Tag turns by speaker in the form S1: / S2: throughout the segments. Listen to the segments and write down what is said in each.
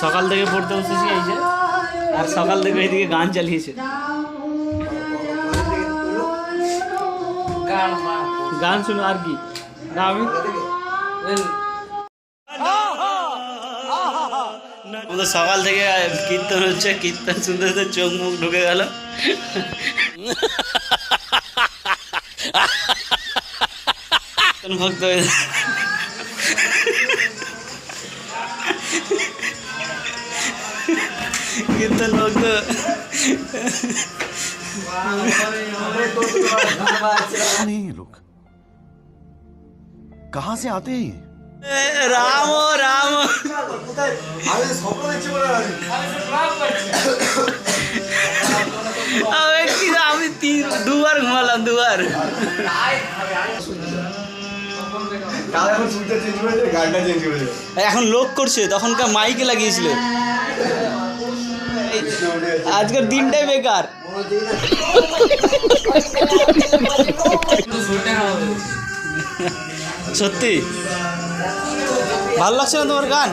S1: সকাল থেকে পড়তে বসেছি এই যে, আর সকাল থেকে এইদিকে গান চালিয়েছে। গান শুনো আর কি না, আমি সকাল থেকে কীর্তন হচ্ছে, কীর্তন শুনতে শুনতে চোখ মুখ ঢুকে গেল। ভক্ত কীর্তন ভক্ত
S2: नहीं ये लोग कहाँ से आते हैं ये?
S1: রাম রাম আমি দুবার ঘুমালাম, দুবার। এখন লোক করছে, তখনকার মাইকে লাগিয়েছিল। আজকের দিনটাই বেকার। সত্যি ভালো লাগছে না তোমার গান?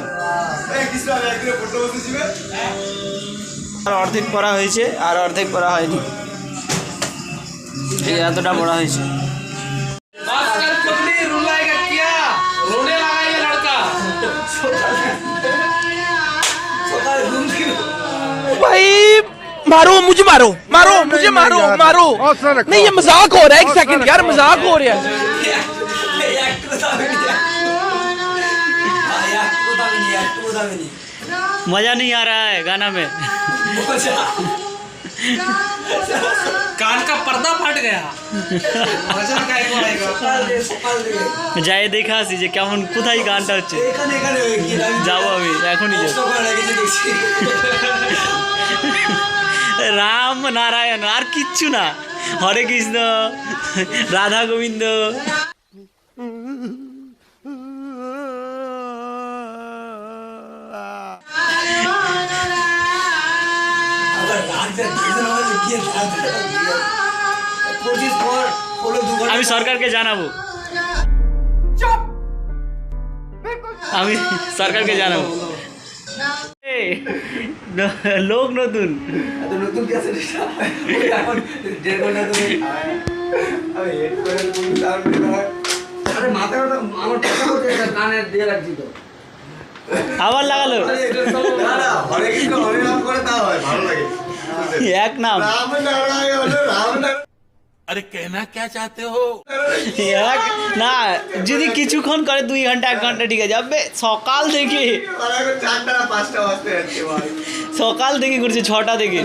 S1: আর অর্ধেক পড়া হয়েছে, আর অর্ধেক পড়া হয়নি, এই এতটা পড়া হয়েছে।
S3: भाई मारो मुझे, मारो मारो मुझे, मारो मारो। नहीं ये मजाक हो रहा है, एक सेकंड यार, मजाक हो रहा है।
S1: मजा नहीं आ रहा है गाना में।
S3: कान का पर्दा फट गया।
S1: যাই দেখা আসি যে কেমন, কোথায় গানটা হচ্ছে। যাবো আমি এখনই, রাম নারায়ণ আর কিচ্ছু না, হরে কৃষ্ণ রাধা গোবিন্দ। আমি সরকারকে জানাবো, আমি সরকারকে জানাবো। লোক নতুন আবার লাগালো এক নাম।
S3: अरे कहना क्या चाहते हो?
S1: এক না, যদি কিছুক্ষণ করে 2 ঘন্টা 1 ঘন্টা ঠিক আছে। যাবে সকাল থেকে, সকাল থেকে করছে 6টা থেকে।